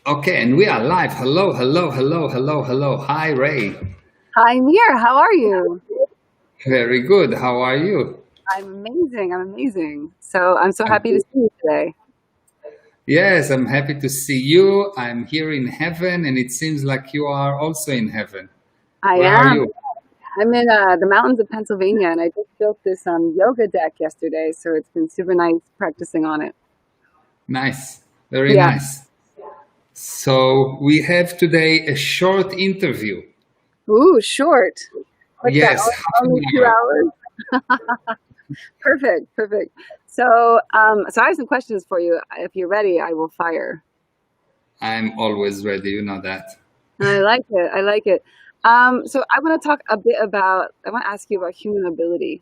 Okay, and we are live. Hello, hello, hello, hello, hello. Hi, Ray. Hi, Mir. How are you? Very good. How are you? I'm amazing. I'm amazing. I'm so I'm happy to good. see you today. Yes, I'm happy to see you. I'm here in heaven, and it seems like you are also in heaven. I Where are am. you? I'm in the mountains of Pennsylvania, and I just built this yoga deck yesterday, so it's been super nice practicing on it. Nice. Very Yeah. nice. So, we have today a short interview. Ooh, short. What's that? Yes, half an Only two hour. hours? Perfect. Perfect. So I have some questions for you. If you're ready, I will fire. I'm always ready. You know that. I like it. I like it. So I want to talk a bit about. I want to ask you about human ability.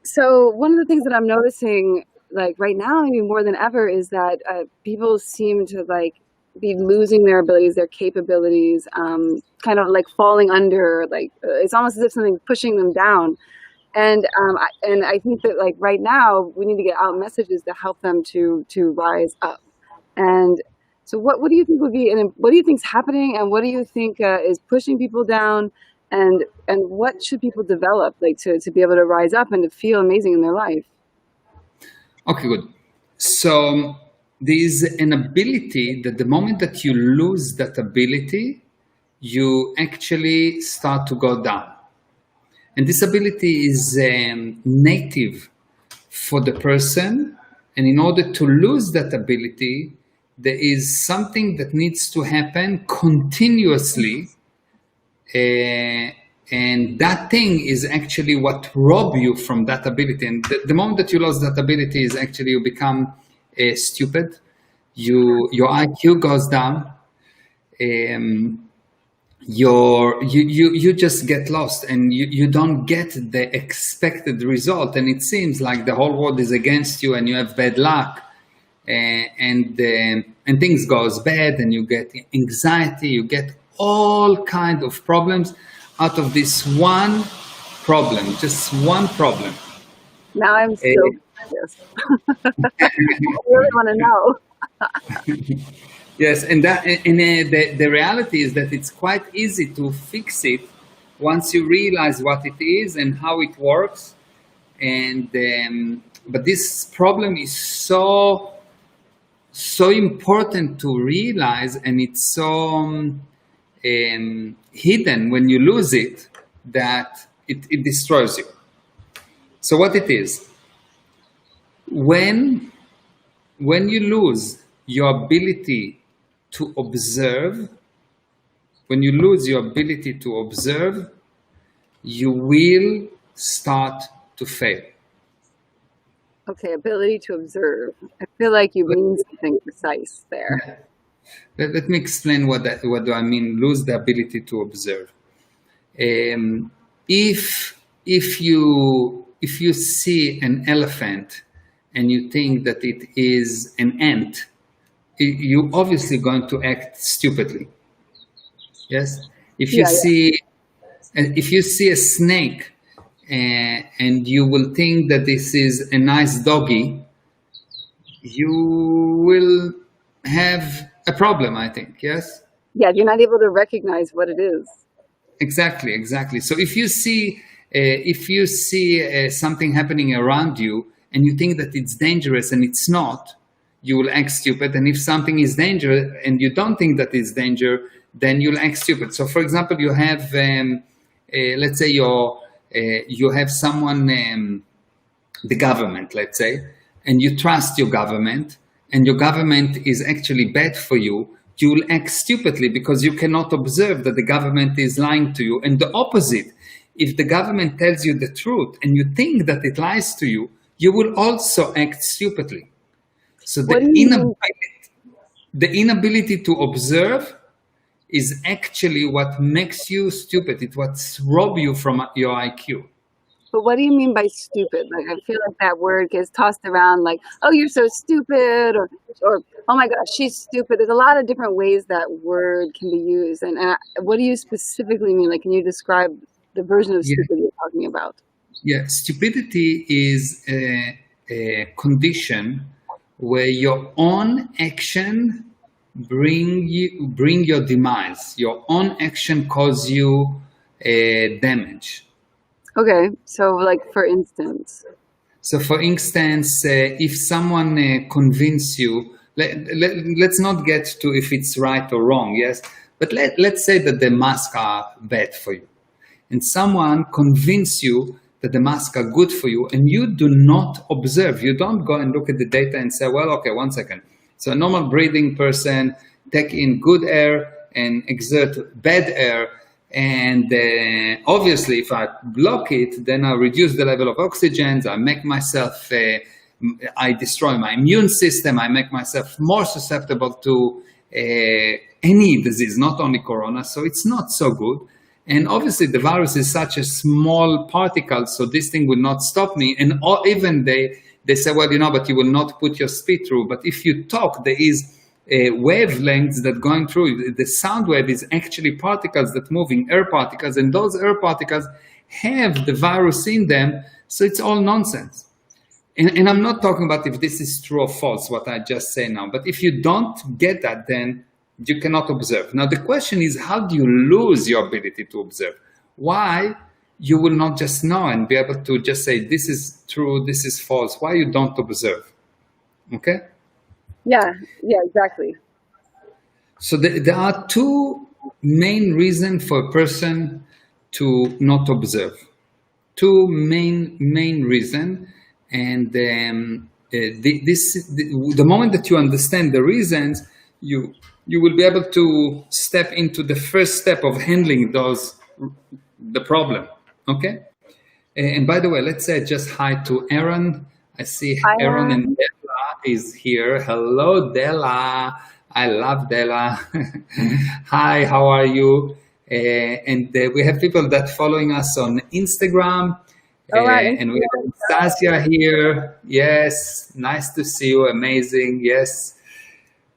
So one of the things that I'm noticing, like right now, even more than ever, is that people seem to like be losing their abilities, their capabilities, kind of like falling under. Like it's almost as if something's pushing them down. And I think that like right now, we need to get out messages to help them to rise up. And so, what do you think would be, and what do you think's happening, and what do you think is pushing people down, and what should people develop like to be able to rise up and to feel amazing in their life? Okay, good. So, there's an ability that the moment that you lose that ability, you actually start to go down. And disability is native for the person. And in order to lose that ability, there is something that needs to happen continuously. And that thing is actually what rob you from that ability. And the moment that you lose that ability is actually you become stupid. Your IQ goes down. Um, you just get lost, and you don't get the expected result, and it seems like the whole world is against you and you have bad luck, and things goes bad, and you get anxiety, you get all kind of problems out of this one problem, just one problem. Now I'm so Uh, curious. I really want to know. Yes, and the reality is that it's quite easy to fix it once you realize what it is and how it works. And but this problem is so important to realize, and it's so hidden when you lose it, that it destroys you. So what it is, when when you lose your ability to observe, when you lose your ability to observe, you will start to fail. Okay, ability to observe. I feel like you Let, mean something precise there. let me explain what do I mean, lose the ability to observe. Um, if you see an elephant and you think that it is an ant, you're obviously going to act stupidly. Yes. If you Yeah, yeah. see if you see a snake and you will think that this is a nice doggy, you will have a problem, I think. Yes. Yeah, you're not able to recognize what it is. Exactly, exactly. So if you see something happening around you and you think that it's dangerous and it's not, you will act stupid. And if something is dangerous and you don't think that it's danger, then you'll act stupid. So, for example, you have, let's say, you have someone, the government, let's say, and you trust your government, and your government is actually bad for you, you will act stupidly because you cannot observe that the government is lying to you. And the opposite, if the government tells you the truth and you think that it lies to you, you will also act stupidly. So What do you mean? the inability to observe is actually what makes you stupid. It's what robs you from your IQ. But what do you mean by stupid? Like, I feel like that word gets tossed around like, "Oh, you're so stupid," or "Oh my gosh, she's stupid." There's a lot of different ways that word can be used. And what do you specifically mean? Like, can you describe the version of Yeah, stupid you're talking about? yeah. Stupidity is a condition where your own action bring your demise. Your own action cause you damage. Okay, so like for instance. So for instance, if someone convince you, let's not get to if it's right or wrong, yes, but let's say that the masks are bad for you, and someone convince you that the masks are good for you, and you do not observe, you don't go and look at the data and say, well, okay, 1 second. So a normal breathing person take in good air and exert bad air, and obviously if I block it, then I reduce the level of oxygen, I make myself, I destroy my immune system, I make myself more susceptible to any disease, not only corona, so it's not so good. And obviously the virus is such a small particle, so this thing will not stop me. And even they say, well, but you will not put your speed through. But if you talk, there is wavelengths that going through. The sound wave is actually particles that moving, air particles, and those air particles have the virus in them, so it's all nonsense. And I'm not talking about if this is true or false, what I just say now, but if you don't get that, then you cannot observe. Now the question is, how do you lose your ability to observe? Why you will not just know and be able to just say, this is true, this is false? Why you don't observe? Okay? Yeah, exactly. So there are two main reasons for a person to not observe. Two main reasons, and the moment that you understand the reasons, you will be able to step into the first step of handling the problem. Okay? And by the way, let's say just hi to Aaron. I see Hi, Aaron Aaron. and Della is here. Hello, Della. I love Della. Hi, how are you? And we have people that following us on Instagram. And we have Stasia here. Yes, nice to see you. Amazing. Yes.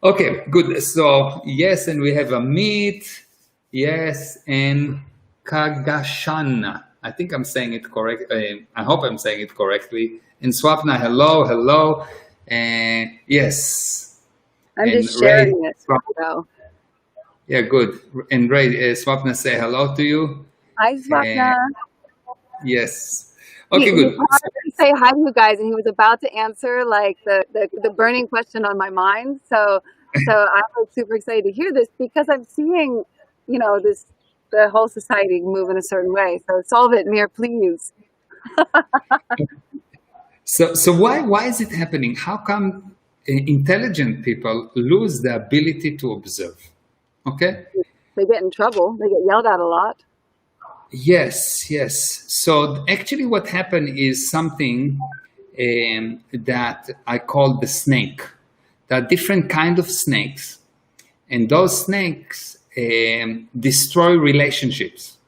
Okay, good. So yes, and we have Amit. Yes, and Kagashana. I think I'm saying it correct. I hope I'm saying it correctly. And Swapna, hello. Yes. I'm And just sharing Ray, it. So. Yeah, good. And Ray, Swapna, say hello to you. Hi, Swapna. Yes. Okay, he good. He say hi to you guys, and he was about to answer like the burning question on my mind. So I was super excited to hear this because I'm seeing, the whole society move in a certain way. So solve it, Mir, please. So why is it happening? How come intelligent people lose the ability to observe? Okay. They get in trouble. They get yelled at a lot. Yes. So actually what happened is something that I call the snake. There are different kinds of snakes, and those snakes destroy relationships.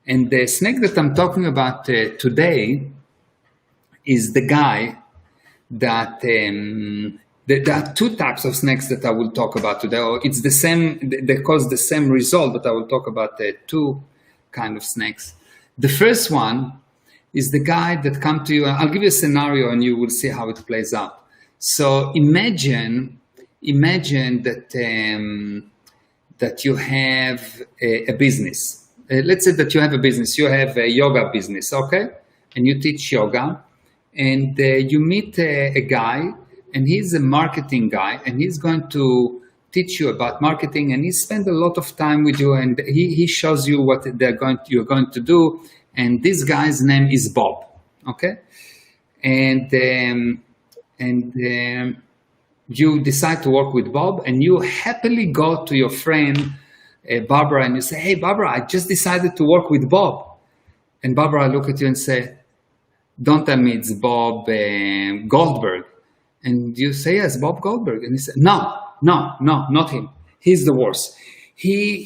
And the snake that I'm talking about today is the guy that there are two types of snakes that I will talk about today. Or it's the same, they cause the same result, but I will talk about two kind of snakes. The first one is the guy that come to you. I'll give you a scenario and you will see how it plays out. So imagine that you have a business. Let's say that you have a business. You have a yoga business, okay? And you teach yoga, and you meet a guy, and he's a marketing guy, and he's going to teach you about marketing, and he spends a lot of time with you, and he shows you what you're going to do. And this guy's name is Bob, okay? And you decide to work with Bob, and you happily go to your friend Barbara, and you say, "Hey, Barbara, I just decided to work with Bob." And Barbara look at you and say, "Don't tell me it's Bob Goldberg." And you say, "Yes, Bob Goldberg." And he said, No, not him. He's the worst. He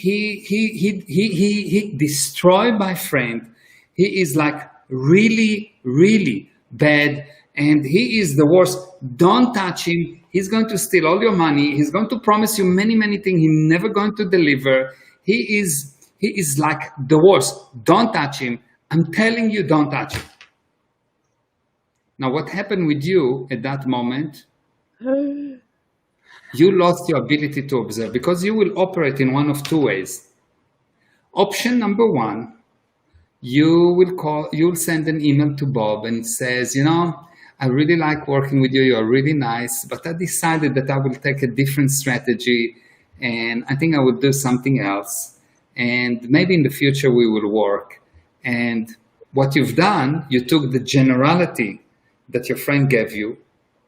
destroyed my friend. He is like really, really bad, and he is the worst. Don't touch him. He's going to steal all your money. He's going to promise you many, many things. He's never going to deliver. He is like the worst. Don't touch him. I'm telling you, don't touch him. Now, what happened with you at that moment? You lost your ability to observe because you will operate in one of two ways. Option number one, you'll send an email to Bob and says, I really like working with you. You're really nice, but I decided that I will take a different strategy and I think I will do something else. And maybe in the future we will work. And what you've done, you took the generality that your friend gave you,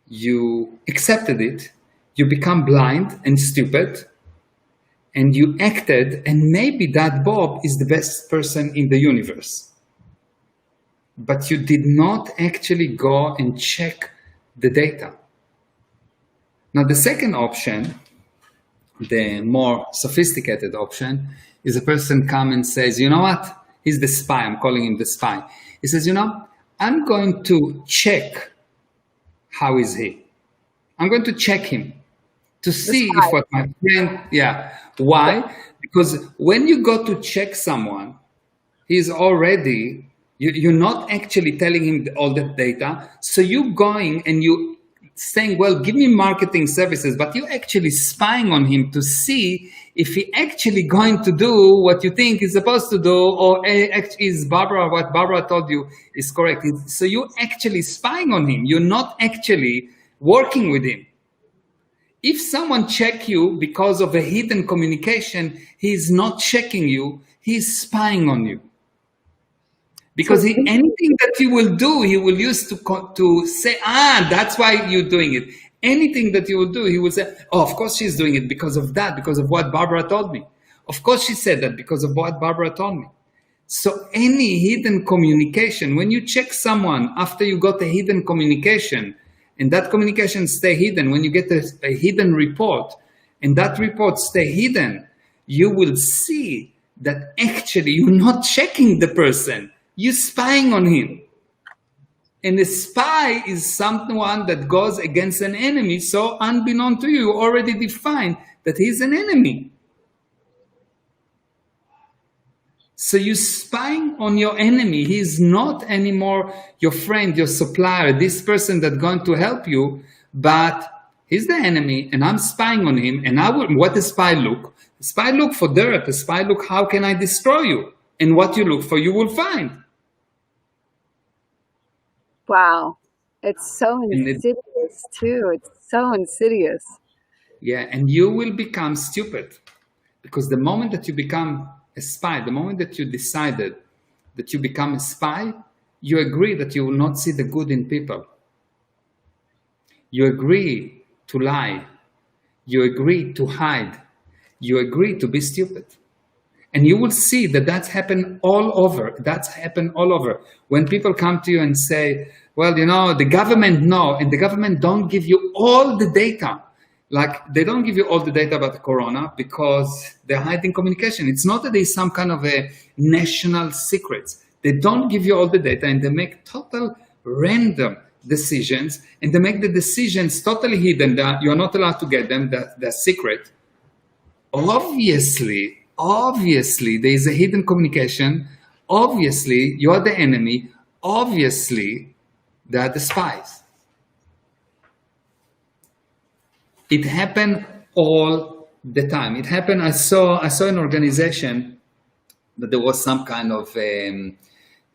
you accepted it, you become blind and stupid, and you acted, and maybe that Bob is the best person in the universe. But you did not actually go and check the data. Now, the second option, the more sophisticated option, is a person come and says, you know what? He's the spy. I'm calling him the spy. He says, I'm going to check how is he. I'm going to check him to see if what my friend, why? Because when you go to check someone, he's already, you're not actually telling him all the data. So you going and you saying, well, give me marketing services, but you're actually spying on him to see if he actually going to do what you think he's supposed to do, or is what Barbara told you is correct. So you're actually spying on him. You're not actually working with him. If someone check you because of a hidden communication, he's not checking you, he's spying on you. Because anything that you will do, he will use to say, that's why you're doing it. Anything that you will do, he will say, oh, of course she's doing it because of that, because of what Barbara told me. Of course she said that because of what Barbara told me. So any hidden communication, when you check someone after you got a hidden communication, and that communication stay hidden, when you get a hidden report, and that report stay hidden, you will see that actually you're not checking the person, you're spying on him. And a spy is someone that goes against an enemy, so unbeknown to you, you already defined that he's an enemy. So you're spying on your enemy. He's not anymore your friend, your supplier, this person that's going to help you, but he's the enemy, and I'm spying on him. And what does spy look? The spy look for dirt. The spy look, how can I destroy you? And what you look for, you will find. Wow. It's so insidious too. It's so insidious. Yeah, and you will become stupid. Because the moment that you become a spy, the moment that you decided that you become a spy, you agree that you will not see the good in people. You agree to lie. You agree to hide. You agree to be stupid. And you will see that that's happened all over. That's happened all over. When people come to you and say, well, the government know, and the government don't give you all the data. Like, they don't give you all the data about the corona because they're hiding communication. It's not that there's some kind of a national secrets. They don't give you all the data, and they make total random decisions, and they make the decisions totally hidden. That you're not allowed to get them. They're secret. Obviously, there is a hidden communication. Obviously, you're the enemy. Obviously, they are the spies. It happened all the time. It happened. I saw an organization that there was some kind of like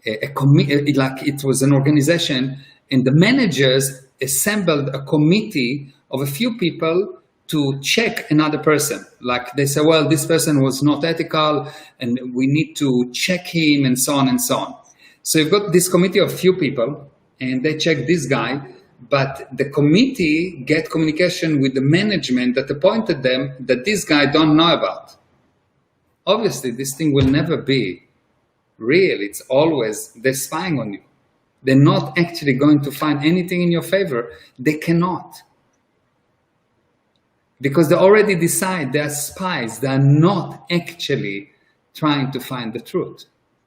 it was an organization, and the managers assembled a committee of a few people to check another person. Like they say, well, this person was not ethical, and we need to check him, and so on and so on. So you've got this committee of few people, and they check this guy. But the committee get communication with the management that appointed them that this guy don't know about. Obviously, this thing will never be real. It's always, they're spying on you. They're not actually going to find anything in your favor. They cannot. Because they already decide they are spies. They are not actually trying to find the truth.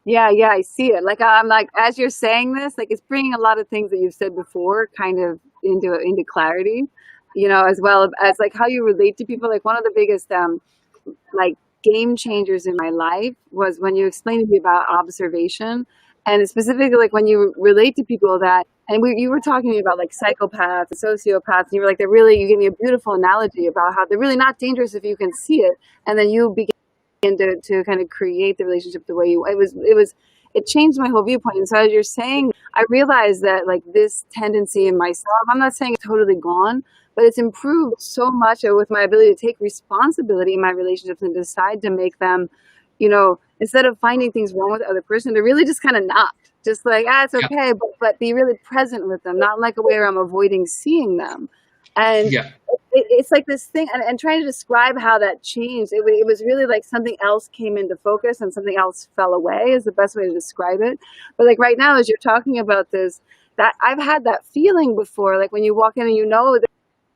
Yeah, I see it. Like, I'm like, as you're saying this, like, it's bringing a lot of things that you've said before kind of into clarity, as well as like how you relate to people. Like, one of the biggest like game changers in my life was when you explained to me about observation, and specifically like when you relate to people that And you were talking to me about like psychopaths and sociopaths, and you were like, they're really, you gave me a beautiful analogy about how they're really not dangerous if you can see it. And then you begin to kind of create the relationship the way it changed my whole viewpoint. And so as you're saying, I realized that like this tendency in myself, I'm not saying it's totally gone, but it's improved so much with my ability to take responsibility in my relationships and decide to make them, instead of finding things wrong with the other person, to really just kind of not. Just like, it's Yeah. okay, but be really present with them, not like a way where I'm avoiding seeing them. And Yeah. it's like this thing, and trying to describe how that changed, it was really like something else came into focus and something else fell away is the best way to describe it. But like right now, as you're talking about this, that I've had that feeling before, like when you walk in and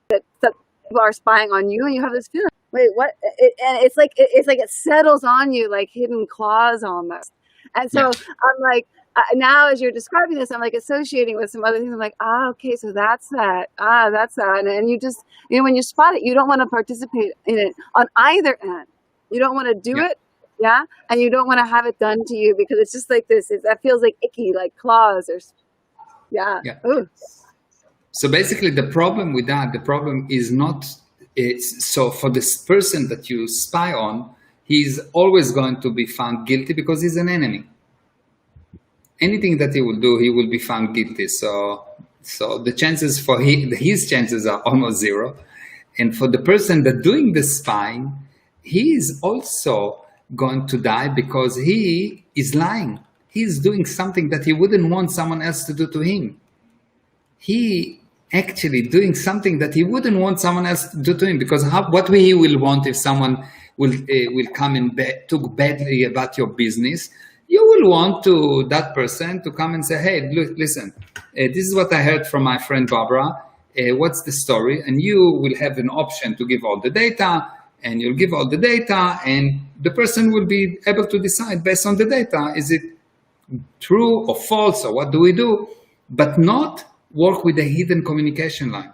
that people are spying on you, and you have this feeling, wait, what? And it's like it settles on you like hidden claws almost. And so Yeah. I'm like, now as you're describing this, I'm like associating with some other things. I'm like, okay, so that's that. That's that. And you just, when you spot it, you don't want to participate in it on either end. You don't want to do Yeah. it, yeah, and you don't want to have it done to you because it's just like this. That feels like icky, like claws or, yeah. Yeah. Ooh. So basically, the problem with that, the problem is not. So for this person that you spy on, he's always going to be found guilty because he's an enemy. Anything that he will do, he will be found guilty. So the chances for his chances are almost zero. And for the person that doing the spying, he is also going to die because he is lying. He's doing something that he wouldn't want someone else to do to him. He actually doing something that he wouldn't want someone else to do to him, because what he will want if someone will come and talk badly about your business. You will want that person to come and say, hey, look, listen, this is what I heard from my friend Barbara. What's the story? And you will have an option to give all the data, and you'll give all the data, and the person will be able to decide based on the data, is it true or false, or what do we do? But not work with a hidden communication line.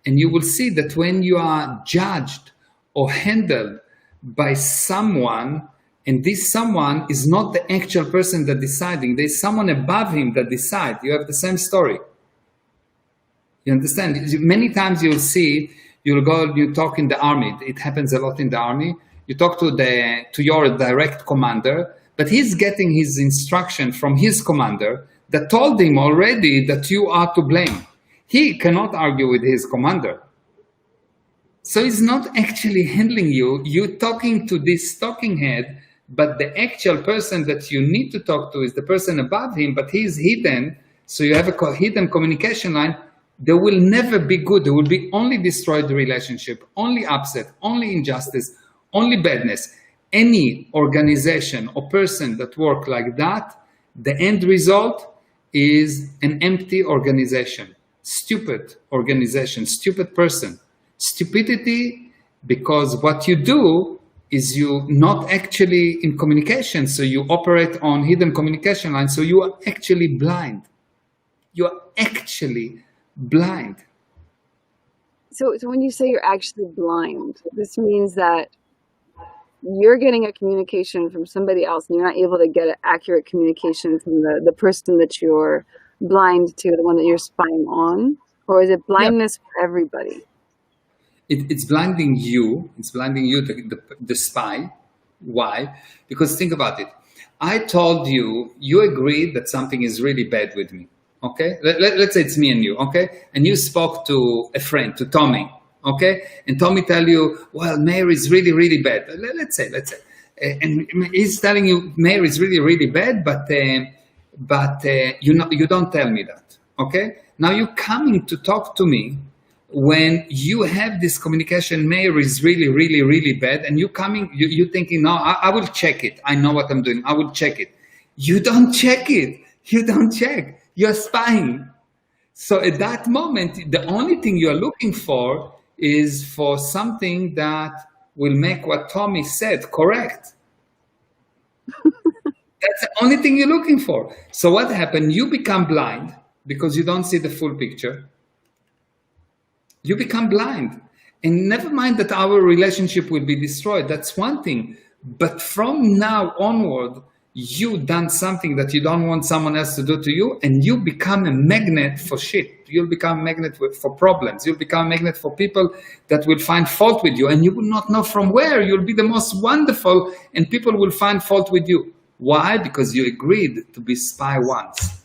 And you will see that when you are judged or handled by someone, and this someone is not the actual person that deciding, there's someone above him that decide, you have the same story. You understand? Many times you'll see, you talk in the army. It happens a lot in the army. You talk to your direct commander, but he's getting his instruction from his commander that told him already that you are to blame. He cannot argue with his commander. So he's not actually handling you. You're talking to this talking head, but the actual person that you need to talk to is the person above him, but he's hidden. So you have a hidden communication line. There will never be good. There will be only destroyed relationship, only upset, only injustice, only badness. Any organization or person that work like that, the end result is an empty organization, stupid organization, stupid person. Stupidity, because what you do is you not actually in communication, so you operate on hidden communication lines, so you are actually blind. You are actually blind. So when you say you're actually blind, this means that you're getting a communication from somebody else and you're not able to get an accurate communication from the person that you're blind to, the one that you're spying on? Or is it blindness for everybody? It's blinding you. It's blinding you, the spy. Why? Because think about it. I told you, you agreed that something is really bad with me. Okay? Let's say it's me and you. Okay? And you spoke to a friend, to Tommy. Okay? And Tommy tell you, well, Meir is really, really bad. Let's say. And he's telling you Meir is really, really bad, but you don't tell me that. Okay? Now you're coming to talk to me when you have this communication, Meir is really, really, really bad, and you're thinking, no, I will check it. I know what I'm doing. I will check it. You don't check it. You don't check. You're spying. So at that moment, the only thing you're looking for is for something that will make what Tommy said correct. That's the only thing you're looking for. So what happened? You become blind because you don't see the full picture. You become blind. And never mind that our relationship will be destroyed. That's one thing. But from now onward, you done something that you don't want someone else to do to you, and you become a magnet for shit. You'll become a magnet for problems. You'll become a magnet for people that will find fault with you, and you will not know from where. You'll be the most wonderful, and people will find fault with you. Why? Because you agreed to be spy once.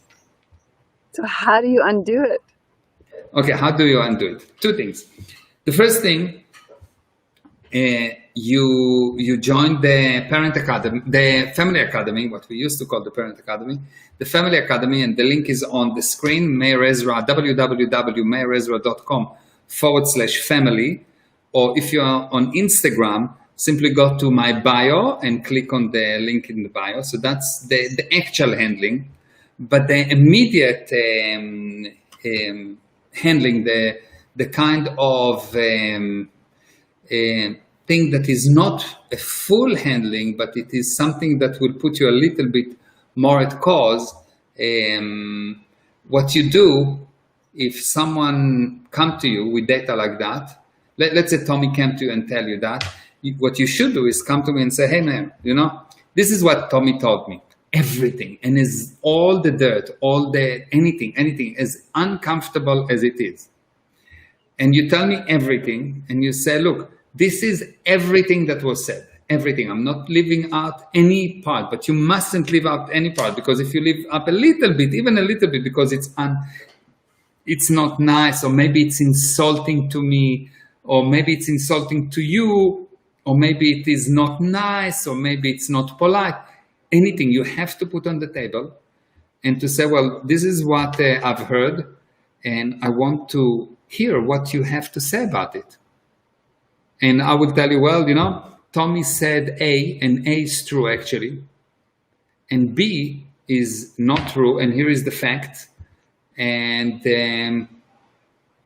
So how do you undo it? Okay, how do you undo it? Two things. The first thing, you joined the Parent Academy, the Family Academy, what we used to call the Parent Academy, the Family Academy, and the link is on the screen, Meir Ezra, www.meirezra.com/family, or if you are on Instagram, simply go to my bio and click on the link in the bio. So that's the actual handling, but the immediate handling, the kind of thing that is not a full handling, but it is something that will put you a little bit more at cause. What you do if someone come to you with data like that, let's say Tommy came to you and tell you that, what you should do is come to me and say, hey man, this is what Tommy told me. Everything, and is all the dirt, all the anything, as uncomfortable as it is. And you tell me everything, and you say, look, this is everything that was said, everything. I'm not leaving out any part, but you mustn't leave out any part, because if you leave up a little bit, even a little bit, because it's not nice, or maybe it's insulting to me, or maybe it's insulting to you, or maybe it is not nice, or maybe it's not polite. Anything you have to put on the table and to say, well, this is what I've heard, and I want to hear what you have to say about it. And I will tell you, well, Tommy said A, and A is true actually, and B is not true, and here is the fact. And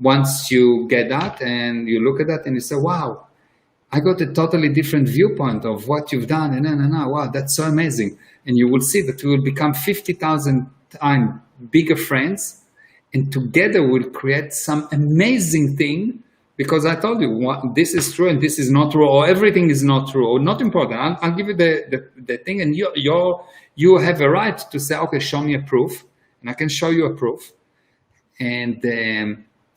once you get that and you look at that and you say, wow, I got a totally different viewpoint of what you've done, and wow, that's so amazing. And you will see that we will become 50,000 times bigger friends, and together we'll create some amazing thing, because I told you, this is true and this is not true, or everything is not true, or not important. I'll give you the thing, and you have a right to say, okay, show me a proof, and I can show you a proof. And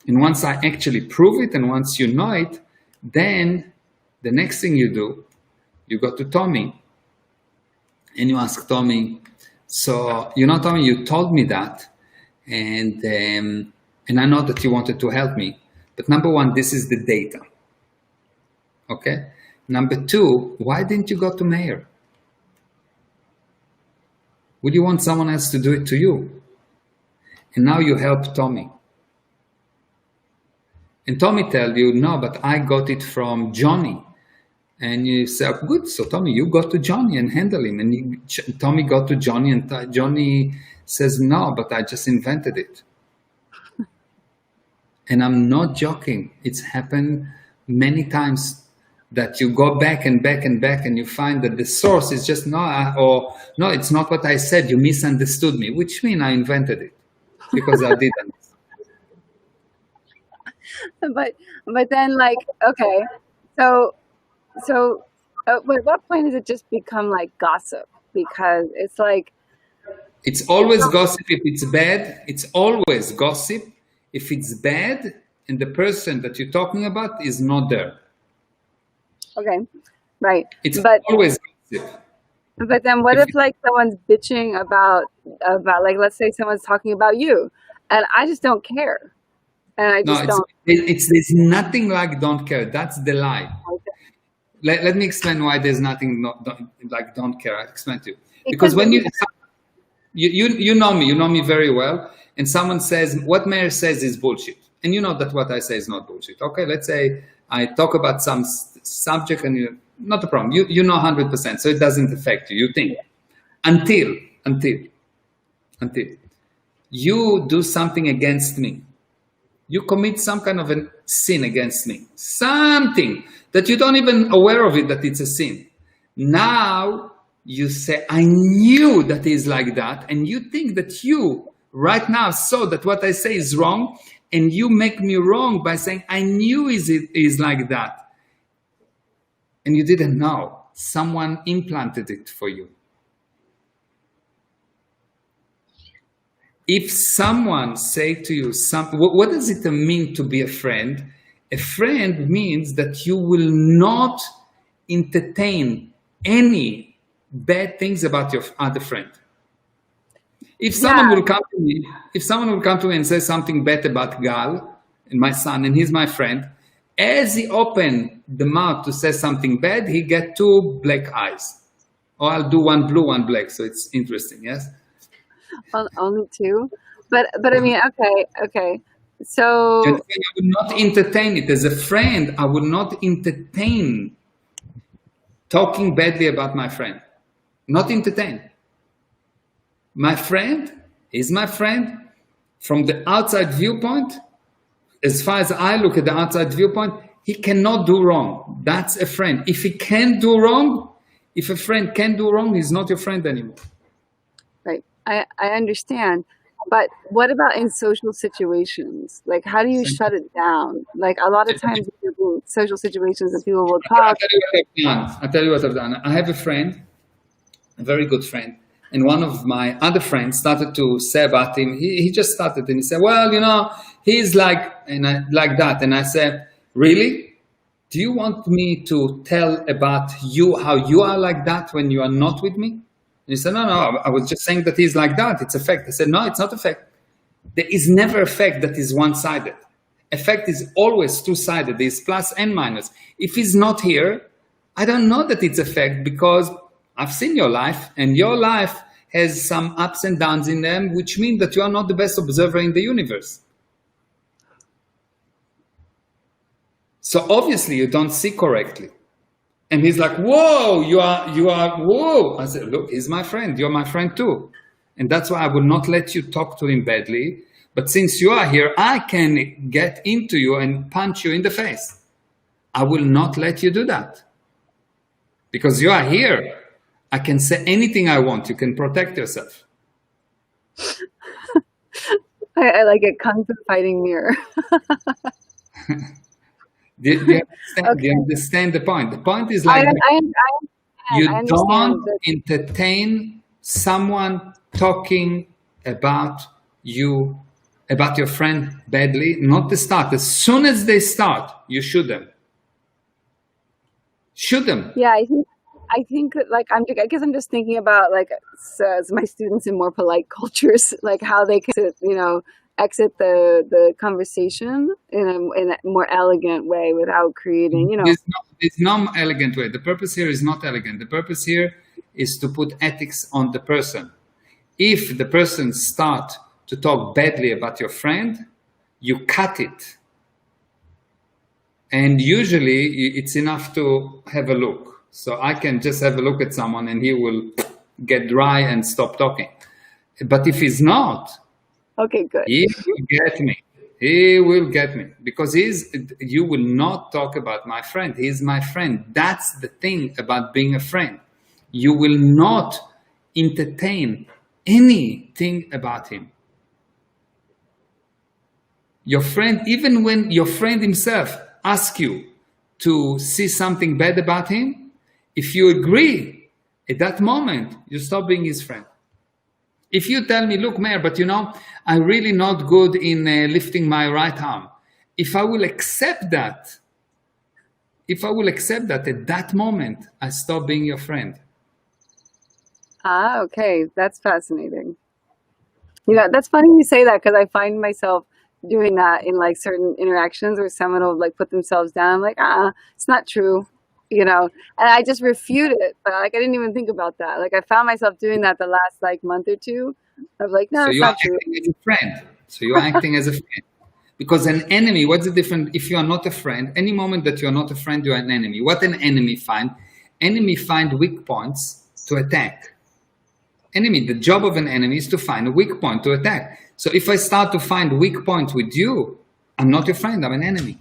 once I actually prove it, and once you know it, then the next thing you do, you go to Tommy and you ask Tommy, so, Tommy, you told me that, and I know that you wanted to help me, but number one, this is the data. Okay? Number two, why didn't you go to Meir? Would you want someone else to do it to you? And now you help Tommy. And Tommy tell you, no, but I got it from Johnny. And you say, oh, good, so Tommy, you go to Johnny and handle him. And Tommy got to Johnny, and Johnny says, no, but I just invented it. And I'm not joking. It's happened many times that you go back and back and back, and you find that the source is just, no, it's not what I said. You misunderstood me, which means I invented it, because I didn't. But then, like, okay, so at what point does it just become like gossip? Because it's like, it's always gossip if it's bad. It's always gossip if it's bad and the person that you're talking about is not there. Okay, right. It's always gossip. But then what if like someone's bitching about like, let's say someone's talking about you, and I just don't care. And I just there's nothing like don't care. That's the lie. Okay. Let me explain why there's nothing like don't care. I'll explain to you. Because when you know me very well, and someone says, what Meir says is bullshit. And you know that what I say is not bullshit. Okay, let's say I talk about some subject, and not a problem. You know 100%, so it doesn't affect you. You think. Until you do something against me. You commit some kind of a sin against me. Something that you don't even aware of it, that it's a sin. Now you say, I knew that is like that. And you think that you right now saw that what I say is wrong. And you make me wrong by saying, I knew it is like that. And you didn't know. Someone implanted it for you. If someone say to you, what does it mean to be a friend? A friend means that you will not entertain any bad things about your other friend. If someone will come to me, and say something bad about Gal and my son, and he's my friend, as he open the mouth to say something bad, he get 2 black eyes. Or I'll do 1 blue, 1 black. So it's interesting, yes? Only 2? But I mean, okay. So I would not entertain it. As a friend, I would not entertain talking badly about my friend. Not entertain. My friend is my friend from the outside viewpoint. As far as I look at the outside viewpoint, he cannot do wrong. That's a friend. If he can do wrong, if a friend can do wrong, he's not your friend anymore. Right. I understand. But what about in social situations? Like, how do you shut it down? Like, a lot of times in social situations that people will talk. I'll tell you what I've done. I have a friend, a very good friend, and one of my other friends started to say about him. He just started and he said, well, you know, he's like that. And I said, really? Do you want me to tell about you how you are like that when you are not with me? And he said, no, I was just saying that he's like that. It's a fact. I said, no, it's not a fact. There is never a fact that is one-sided. A fact is always two-sided. There's plus and minus. If he's not here, I don't know that it's a fact because I've seen your life, and your life has some ups and downs in them, which mean that you are not the best observer in the universe. So obviously you don't see correctly. And he's like, whoa, you are, whoa. I said, look, he's my friend. You're my friend too. And that's why I will not let you talk to him badly. But since you are here, I can get into you and punch you in the face. I will not let you do that. Because you are here. I can say anything I want. You can protect yourself. I like it. Kung Fu fighting mirror. Do you understand the point? The point is like you don't entertain someone talking about you, about your friend badly, not to start. As soon as they start, you shoot them. Shoot them. Yeah, I think that, like, I guess I'm just thinking about, like, as my students in more polite cultures, like how they can, you know, exit the conversation in a more elegant way without creating, you know. There's no elegant way. The purpose here is not elegant. The purpose here is to put ethics on the person. If the person start to talk badly about your friend, you cut it. And usually it's enough to have a look. So I can just have a look at someone and he will get dry and stop talking. But if he's not, okay, good. He will get me. He will get me because you will not talk about my friend. He's my friend. That's the thing about being a friend. You will not entertain anything about him. Your friend, even when your friend himself asks you to see something bad about him, if you agree at that moment, you stop being his friend. If you tell me, look, Meir, but you know, I'm really not good in lifting my right arm. If I will accept that, at that moment, I stop being your friend. Ah, okay. That's fascinating. You know, that's funny you say that because I find myself doing that in like certain interactions where someone will like put themselves down. I'm like, it's not true. You know, and I just refute it. But like, I didn't even think about that. Like, I found myself doing that the last like month or two. I was like, no, so it's not true. As a friend. So you're acting as a friend. Because an enemy, what's the difference? If you are not a friend, any moment that you are not a friend, you are an enemy. What an enemy find? Enemy find weak points to attack. The job of an enemy is to find a weak point to attack. So if I start to find weak points with you, I'm not your friend, I'm an enemy.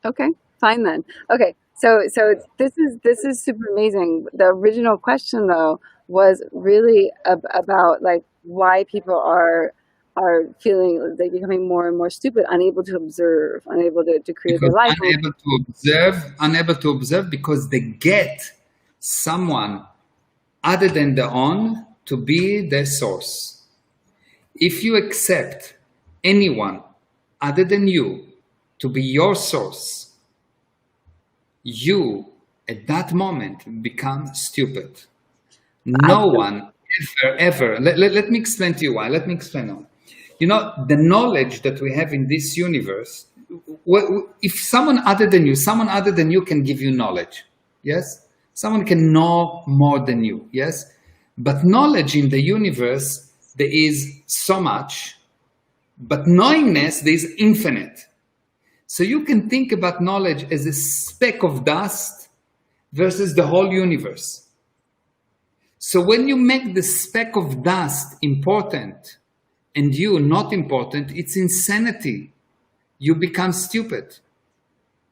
Okay, fine then. Okay, so this is super amazing. The original question though was really about like why people are feeling like becoming more and more stupid, unable to observe, unable to create their life. Unable to observe because they get someone other than the on to be the source. If you accept anyone other than you to be your source, you at that moment become stupid. No one ever. Let me explain to you why. Let me explain now. You know, the knowledge that we have in this universe, if someone other than you can give you knowledge, yes? Someone can know more than you, yes? But knowledge in the universe, there is so much, but knowingness, there is infinite. So you can think about knowledge as a speck of dust versus the whole universe. So when you make the speck of dust important and you not important, it's insanity. You become stupid.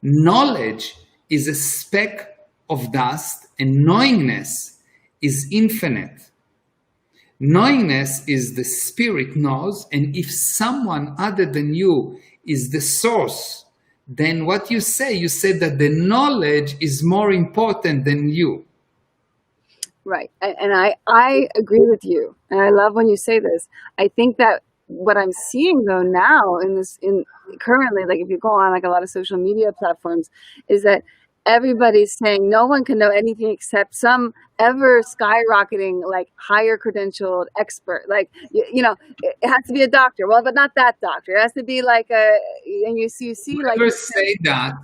Knowledge is a speck of dust and knowingness is infinite. Knowingness is the spirit knows, and if someone other than you is the source, then what you say that the knowledge is more important than you. Right. And I agree with you. And I love when you say this. I think that what I'm seeing though now in currently, like if you go on like a lot of social media platforms, is that everybody's saying no one can know anything except some ever skyrocketing, like higher credentialed expert. Like, you know, it has to be a doctor. Well, but not that doctor. It has to be like and you see like. Whoever say that,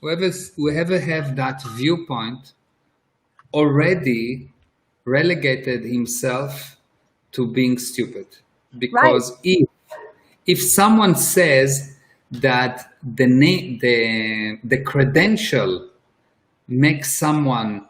whoever have that viewpoint already relegated himself to being stupid. Because right. if someone says that the credential makes someone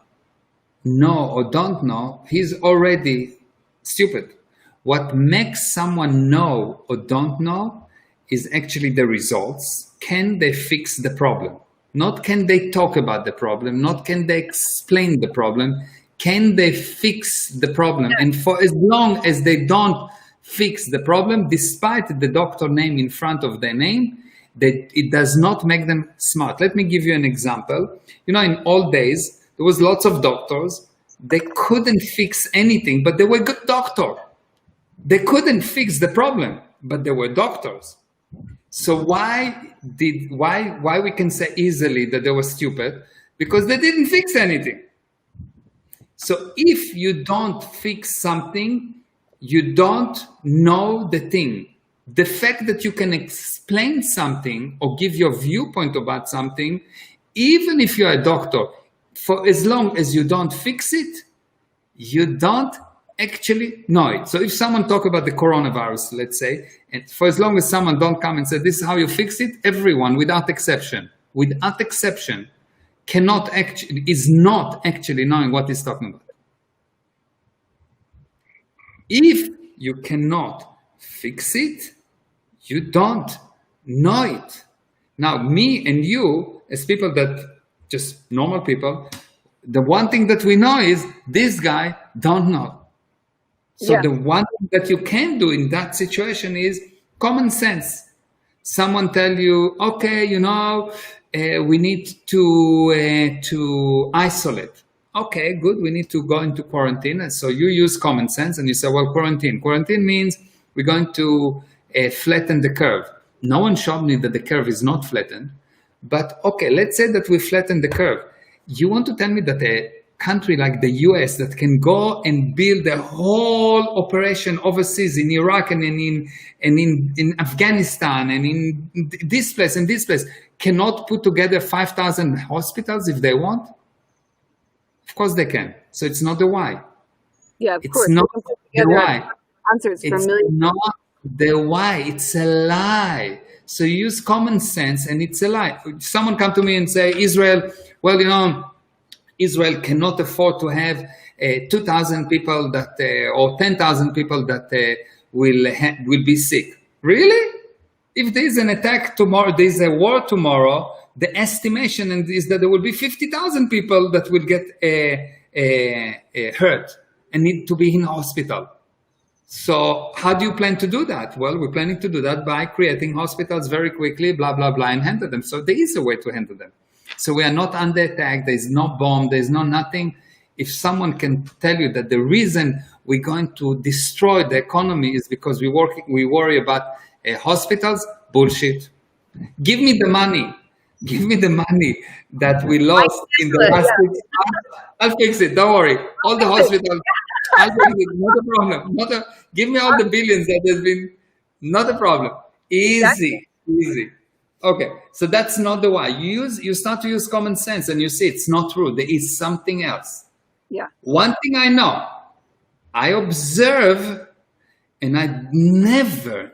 know or don't know, he's already stupid. What makes someone know or don't know is actually the results. Can they fix the problem? Not can they talk about the problem, not can they explain the problem, can they fix the problem? And for as long as they don't fix the problem, despite the doctor name in front of their name, that it does not make them smart. Let me give you an example. You know, in old days, there was lots of doctors. They couldn't fix anything, but they were good doctors. They couldn't fix the problem, but they were doctors. So why we can say easily that they were stupid? Because they didn't fix anything. So if you don't fix something, you don't know the thing. The fact that you can explain something or give your viewpoint about something, even if you're a doctor, for as long as you don't fix it, you don't actually know it. So if someone talk about the coronavirus, let's say, and for as long as someone don't come and say, this is how you fix it, everyone, without exception, is not actually knowing what he's talking about. If you cannot fix it, you don't know it. Now, me and you, as people that just normal people, the one thing that we know is this guy don't know. So the one thing that you can do in that situation is common sense. Someone tell you, okay, you know, we need to isolate. Okay, good. We need to go into quarantine. And so you use common sense and you say, well, quarantine. Quarantine means we're going to flatten the curve. No one showed me that the curve is not flattened. But okay, let's say that we flatten the curve. You want to tell me that a country like the US that can go and build a whole operation overseas in Iraq and in Afghanistan and in this place and this place cannot put together 5,000 hospitals if they want? Of course they can. So it's not the why. Yeah, of course. It's not the why. It's not the why. It's a lie. So you use common sense and it's a lie. Someone come to me and say, Israel, well, you know, Israel cannot afford to have 2,000 people that or 10,000 people that will be sick. Really? If there is an attack tomorrow, there is a war tomorrow, the estimation is that there will be 50,000 people that will get hurt and need to be in hospital. So how do you plan to do that? Well, we're planning to do that by creating hospitals very quickly, blah, blah, blah, and handle them. So there is a way to handle them. So we are not under attack. There is no bomb. There is no nothing. if someone can tell you that the reason we're going to destroy the economy is because we worry about hospitals, bullshit. Give me the money. Give me the money that we lost in the last 6 months. I'll fix it. Don't worry. All the hospitals, I'll fix it. Not a problem. Give me all the billions that has been. Not a problem. Easy. Okay, so that's not the why. You start to use common sense and you see it's not true. There is something else. Yeah. One thing I know, I observe, and I never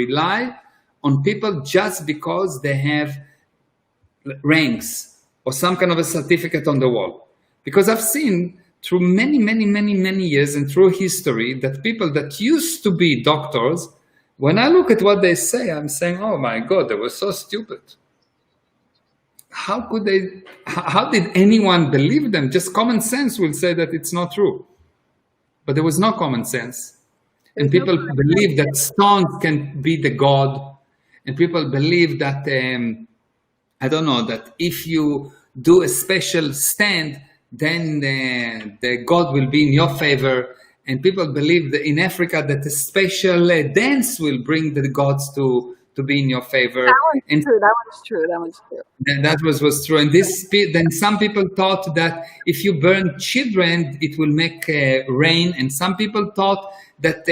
rely on people just because they have ranks or some kind of a certificate on the wall. Because I've seen through many years and through history that people that used to be doctors, when I look at what they say, I'm saying, oh my God, they were so stupid. How did anyone believe them? Just common sense will say that it's not true. But there was no common sense. And people believe that stones can be the God. And people believe that, I don't know, that if you do a special stand, then the God will be in your favor. And people believe that in Africa that a special dance will bring the gods to be in your favor. That one's true. That was true. And then some people thought that if you burn children, it will make rain. And some people thought that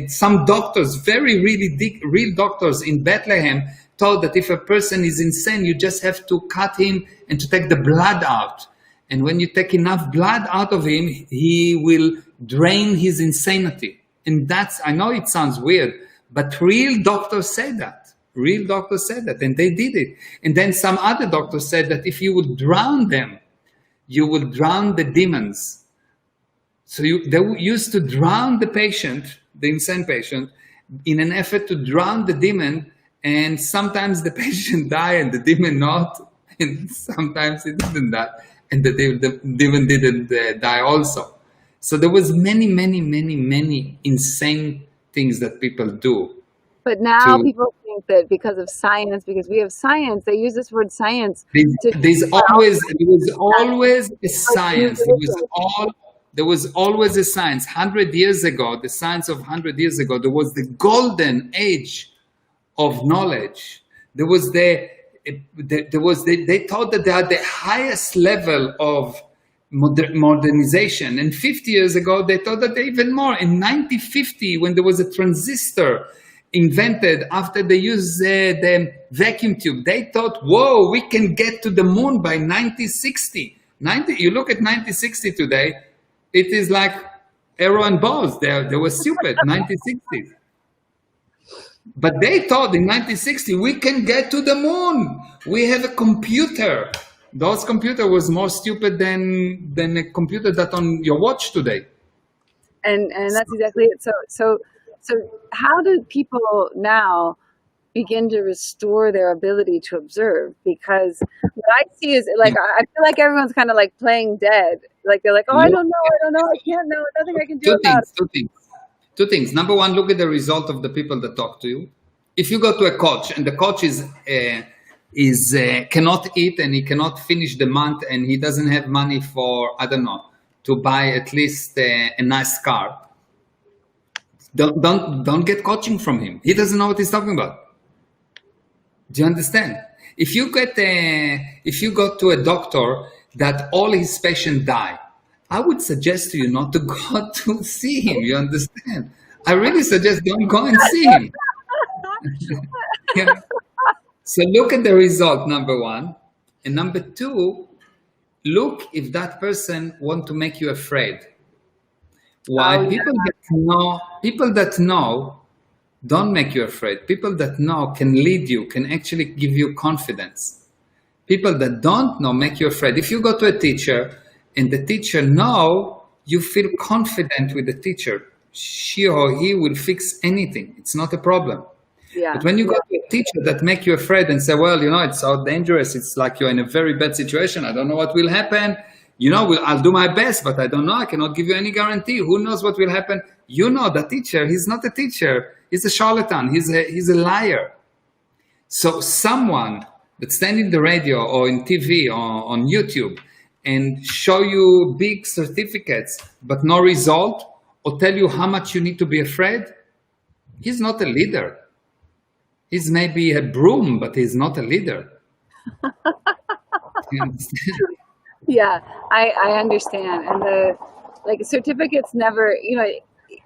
some doctors, real doctors in Bethlehem, thought that if a person is insane, you just have to cut him and to take the blood out. And when you take enough blood out of him, he will drain his insanity. And I know it sounds weird, but real doctors said that. And they did it. And then some other doctors said that if you would drown them, you will drown the demons. So they used to drown the patient, the insane patient, in an effort to drown the demon. And sometimes the patient died and the demon not, and sometimes it didn't die, and the demon didn't die also. So there was many insane things that people do. But now people think that because of science, because we have science, they use this word science. There was always a science. There was always a science. 100 years ago, the science of 100 years ago, there was the golden age of knowledge. They thought that they had the highest level of modernization. And 50 years ago, they thought that they even more. In 1950, when there was a transistor invented after they used the vacuum tube, they thought, whoa, we can get to the moon by 1960. You look at 1960 today, it is like arrow and bows. They were stupid, 1960s. But they thought in 1960, we can get to the moon. We have a computer. Those computer was more stupid than a computer that on your watch today. And that's exactly it. So how do people now begin to restore their ability to observe? Because what I see is like, I feel like everyone's kind of like playing dead. Like they're like, oh, I don't know, I can't know, nothing I can do about it. Two things. Number one, look at the result of the people that talk to you. If you go to a coach and the coach cannot eat and he cannot finish the month and he doesn't have money for, I don't know, to buy at least a nice car, don't get coaching from him. He doesn't know what he's talking about. Do you understand? If you go to a doctor that all his patients die, I would suggest to you not to go to see him. You understand? I really suggest don't go and see him. Yeah. So look at the result, number one. And number two, look if that person want to make you afraid. Why? People that know don't make you afraid. People that know can lead you, can actually give you confidence. People that don't know make you afraid. If you go to a teacher and the teacher know, you feel confident with the teacher. She or he will fix anything. It's not a problem. Yeah. But when you go to a teacher that make you afraid and say, well, it's so dangerous. It's like you're in a very bad situation. I don't know what will happen. I'll do my best, but I don't know. I cannot give you any guarantee. Who knows what will happen? The teacher, he's not a teacher. He's a charlatan. He's a liar. So someone that stands in the radio or in TV or on YouTube and show you big certificates but no result, or tell you how much you need to be afraid, he's not a leader. He's maybe a broom, but he's not a leader. You understand? Yeah, I understand. And the like certificates never,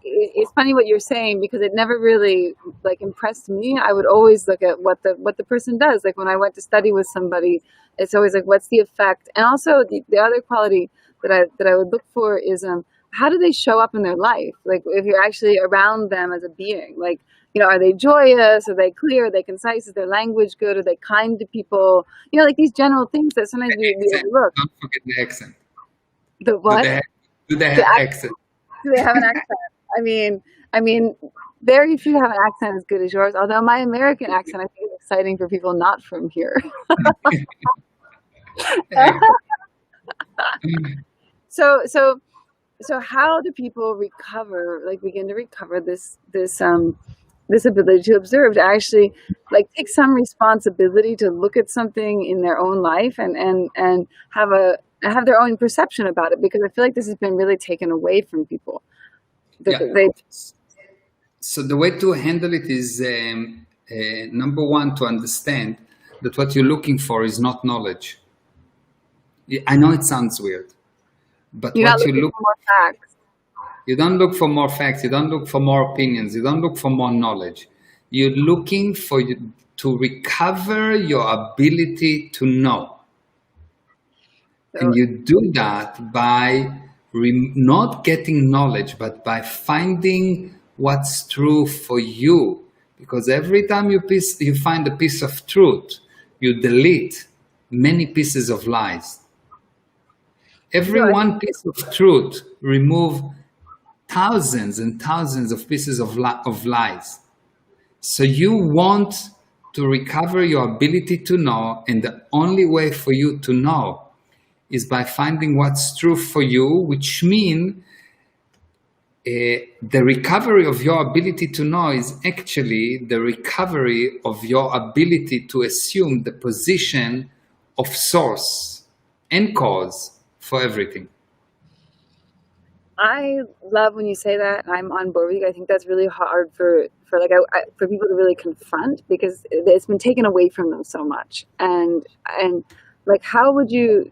it's funny what you're saying because it never really like impressed me. I would always look at what the person does. Like when I went to study with somebody, it's always like, what's the effect? And also the other quality that I would look for is how do they show up in their life? Like if you're actually around them as a being, like, are they joyous? Are they clear? Are they concise? Is their language good? Are they kind to people? Like these general things that sometimes we Accent. overlook. Don't forget the accent. The Do what? they have The accent? Do they have an accent? I mean, very few have an accent as good as yours. Although my American accent, I think, is exciting for people not from here. So how do people begin to recover this ability to observe, to actually like take some responsibility to look at something in their own life and have their own perception about it? Because I feel like this has been really taken away from people. So the way to handle it is number one, to understand that what you're looking for is not knowledge. I know it sounds weird, but You're what not you looking look for more facts. You don't look for more facts. You don't look for more opinions. You don't look for more knowledge. You're looking to recover your ability to know. And you do that by not getting knowledge, but by finding what's true for you. Because every time you find a piece of truth, you delete many pieces of lies. Every one piece of truth remove thousands and thousands of pieces of lies. So you want to recover your ability to know, and the only way for you to know is by finding what's true for you, which means the recovery of your ability to know is actually the recovery of your ability to assume the position of source and cause for everything. I love when you say that. I'm on board with you. I think that's really hard for people to really confront because it's been taken away from them so much. And like, how would you,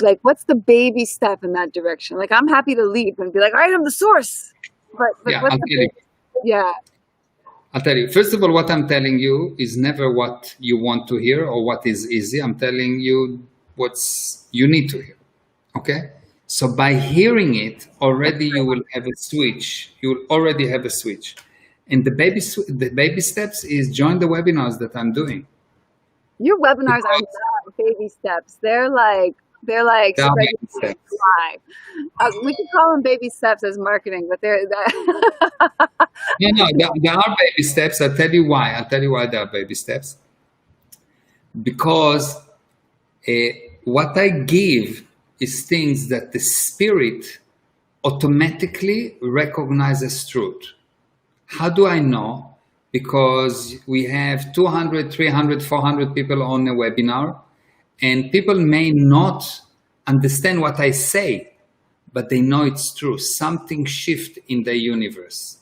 like, what's the baby step in that direction? Like, I'm happy to leap and be like, all right, I'm the source. But Yeah, I'll tell you. First of all, what I'm telling you is never what you want to hear or what is easy. I'm telling you what's you need to hear. Okay? So by hearing it, already you will have a switch. You will already have a switch. And the baby steps is join the webinars that I'm doing. Your webinars are not baby steps. They're like baby steps. We could call them baby steps as marketing, but they're No, there are baby steps. I'll tell you why. There are baby steps. Because what I give is things that the spirit automatically recognizes truth. How do I know? Because we have 200, 300, 400 people on a webinar, and people may not understand what I say, but they know it's true. Something shift in the universe.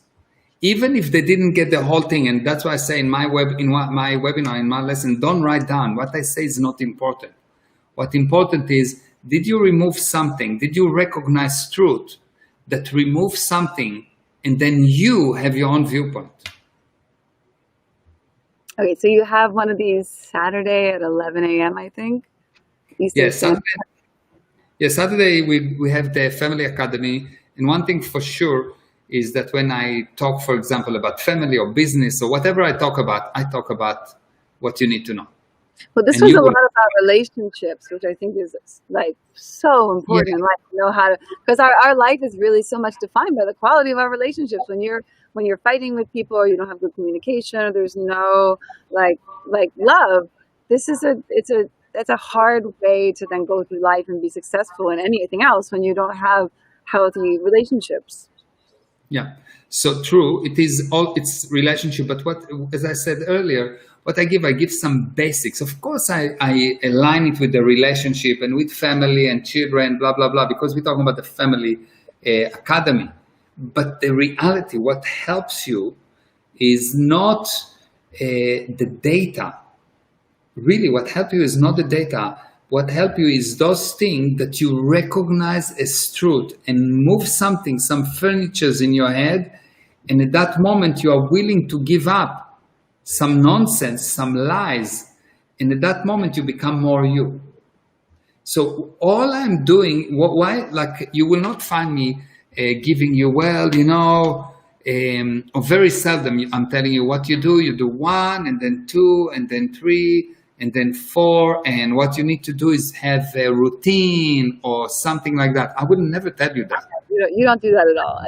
Even if they didn't get the whole thing, and that's why I say in my webinar, in my lesson, don't write down. What I say is not important. What important is, did you remove something? Did you recognize truth that removes something, and then you have your own viewpoint? Okay, so you have one of these Saturday at 11 a.m., I think? Yes, Saturday we have the Family Academy. And one thing for sure is that when I talk, for example, about family or business or whatever I talk about what you need to know. Well, this was a lot about relationships, which I think is like so important in life. To know how to, because our life is really so much defined by the quality of our relationships. When you're fighting with people, or you don't have good communication, or there's no like love, that's a hard way to then go through life and be successful in anything else when you don't have healthy relationships. Yeah, so true. It's relationship, but as I said earlier, what I give some basics. Of course, I align it with the relationship and with family and children, blah, blah, blah, because we're talking about the family academy. But the reality, what helps you is not the data. Really, what helps you is not the data. What helps you is those things that you recognize as truth and move something, some furnitures in your head. And at that moment, you are willing to give up some nonsense, some lies. And at that moment, you become more you. So all I'm doing, why, like, you will not find me giving you, well, or very seldom I'm telling you what you do. You do 1, and then 2, and then 3, and then 4, and what you need to do is have a routine or something like that. I would never tell you that. You don't do that at all.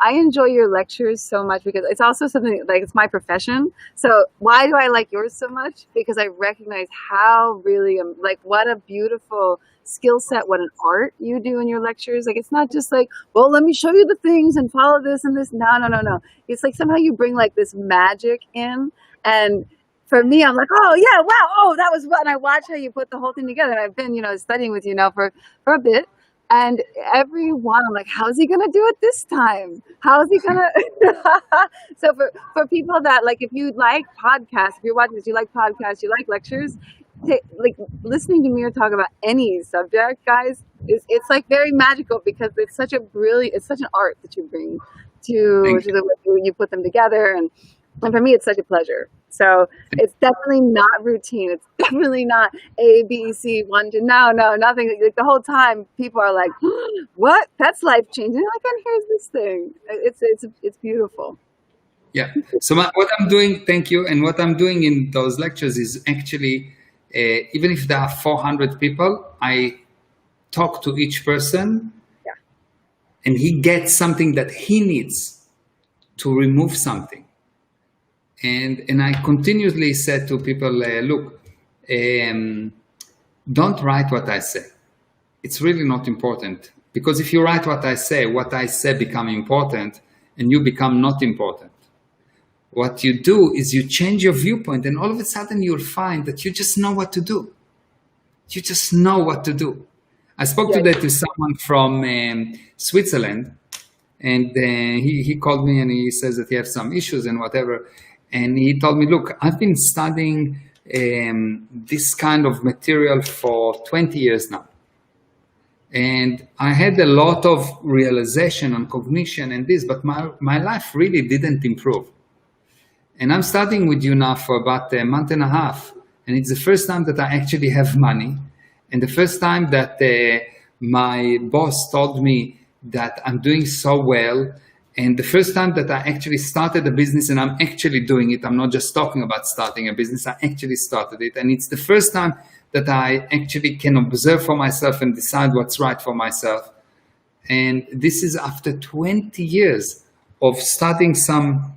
I enjoy your lectures so much because it's also something like it's my profession. So why do I like yours so much? Because I recognize how really like what a beautiful skill set, what an art you do in your lectures. Like it's not just like, well, let me show you the things and follow this and this. No, no, no, no. It's like somehow you bring like this magic in, and for me, I'm like, oh yeah, wow, oh that was what. And I watch how you put the whole thing together. And I've been, studying with you now for a bit. And everyone, I'm like, how's he gonna do it this time? How's he gonna? So for people that like, if you like podcasts, if you're watching this, you like podcasts, you like lectures, like listening to Mir talk about any subject, guys, it's like very magical because it's such an art that you bring to the way you put them together, and for me, it's such a pleasure. So it's definitely not routine. It's definitely not A, B, C, 1, 2. No, nothing. Like the whole time, people are like, "What? That's life changing." Like, and here's this thing. It's beautiful. Yeah. So what I'm doing, thank you. And what I'm doing in those lectures is actually, even if there are 400 people, I talk to each person, and he gets something that he needs to remove something. And I continuously said to people, look, don't write what I say. It's really not important. Because if you write what I say become important, and you become not important. What you do is you change your viewpoint, and all of a sudden you'll find that you just know what to do. You just know what to do. I spoke today to someone from Switzerland, and he called me and he says that he has some issues and whatever. And he told me, look, I've been studying this kind of material for 20 years now. And I had a lot of realization on cognition and this, but my life really didn't improve. And I'm studying with you now for about a month and a half. And it's the first time that I actually have money. And the first time that my boss told me that I'm doing so well. And the first time that I actually started a business and I'm actually doing it, I'm not just talking about starting a business, I actually started it. And it's the first time that I actually can observe for myself and decide what's right for myself. And this is after 20 years of studying some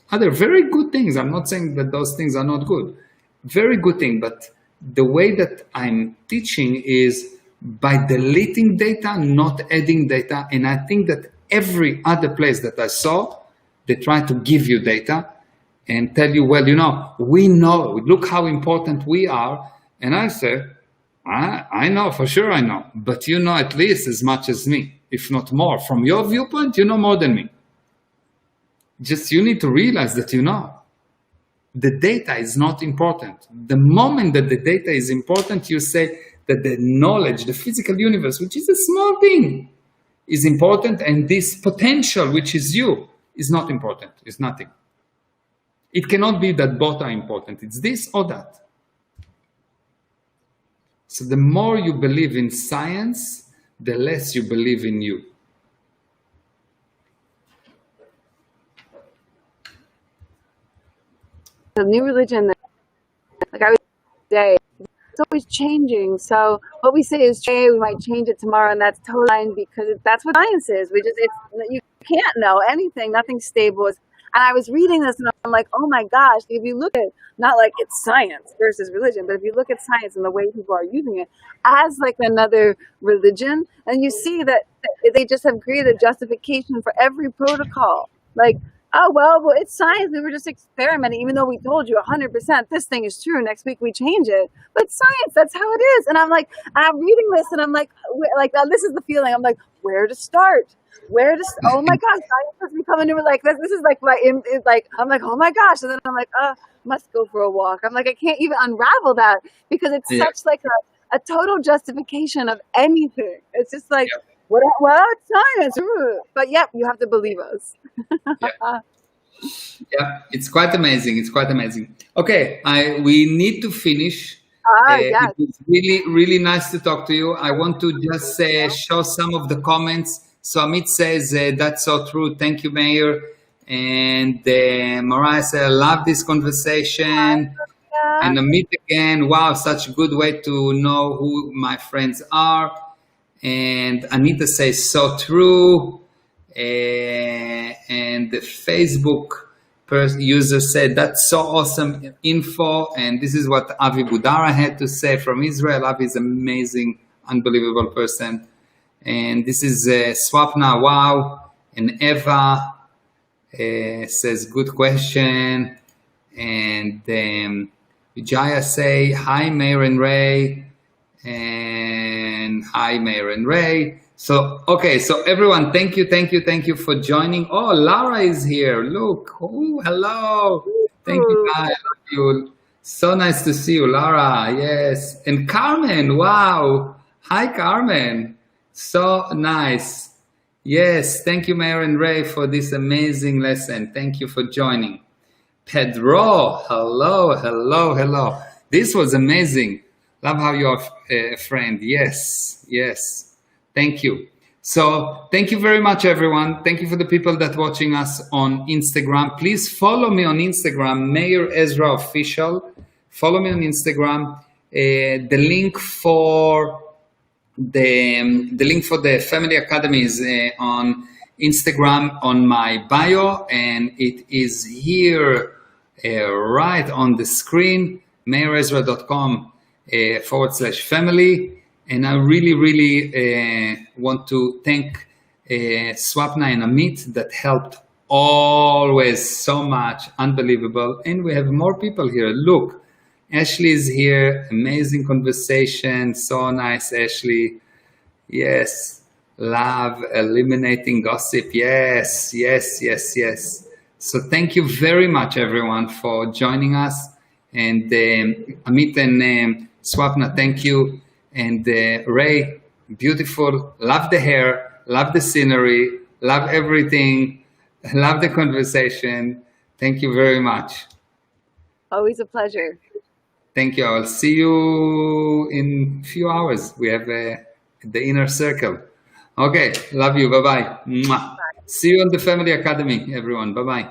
other very good things. I'm not saying that those things are not good. Very good thing, but the way that I'm teaching is by deleting data, not adding data. And I think that every other place that I saw, they try to give you data and tell you, well, we know, look how important we are. And I say, I know, for sure I know, but you know at least as much as me, if not more. From your viewpoint, you know more than me. Just you need to realize that you know. The data is not important. The moment that the data is important, you say that the knowledge, the physical universe, which is a small thing, is important, and this potential, which is you, is not important, is nothing. It cannot be that both are important. It's this or that. So the more you believe in science, the less you believe in you. The new religion, like I would say, it's always changing. So what we say is today, we might change it tomorrow, and that's totally fine because that's what science is. You can't know anything, nothing's stable. And I was reading this and I'm like, oh my gosh, if you look at, not like it's science versus religion, but if you look at science and the way people are using it as like another religion, and you see that they just have created a justification for every protocol. Like oh, well, it's science. We were just experimenting, even though we told you 100% this thing is true. Next week we change it. But science, that's how it is. And I'm like, I'm reading this and I'm like, this is the feeling. I'm like, where to start? Oh my gosh, science has me coming to me like this. This is like I'm like, oh my gosh. And then I'm like, must go for a walk. I'm like, I can't even unravel that because it's Yeah. such like a total justification of anything. It's just like, Yeah. well, it's science. But yep, you have to believe us. Yeah. Yeah, it's quite amazing. It's quite amazing. Okay, we need to finish. Yes. It was really, really nice to talk to you. I want to just show some of the comments. So Amit says, that's so true. Thank you, Mayor. And Mariah said, I love this conversation. Yeah. And Amit again, wow, such a good way to know who my friends are. And Anita says, so true. And the Facebook user said, that's so awesome info. And this is what Avi Budara had to say from Israel. Avi is amazing, unbelievable person. And this is Swapna, wow. And Eva says, good question. And Vijaya say, hi, Meir and Ray. And hi, Meir and Ray. So, okay, so everyone, thank you for joining. Oh, Lara is here. Look, oh, hello. Thank you, guys. I love you. So nice to see you, Lara. Yes. And Carmen, wow. Hi, Carmen. So nice. Yes, thank you, Meir and Ray, for this amazing lesson. Thank you for joining. Pedro, hello. This was amazing. Love how you are a friend. Yes. Thank you. So thank you very much, everyone. Thank you for the people that are watching us on Instagram. Please follow me on Instagram, Meir Ezra Official. Follow me on Instagram. The link for the Family Academy is on Instagram on my bio, and it is here right on the screen, meirezra.com/family. And I really want to thank Swapna and Amit that helped always so much, unbelievable. And we have more people here. Look, Ashley is here, amazing conversation, so nice, Ashley. Yes, love, eliminating gossip, yes. So thank you very much, everyone, for joining us. And Amit and Swapna, thank you. And Ray, beautiful, love the hair, love the scenery, love everything, love the conversation. Thank you very much. Always a pleasure. Thank you. I'll see you in a few hours. We have the inner circle. Okay, love you. Bye-bye. See you on the Family Academy, everyone. Bye-bye.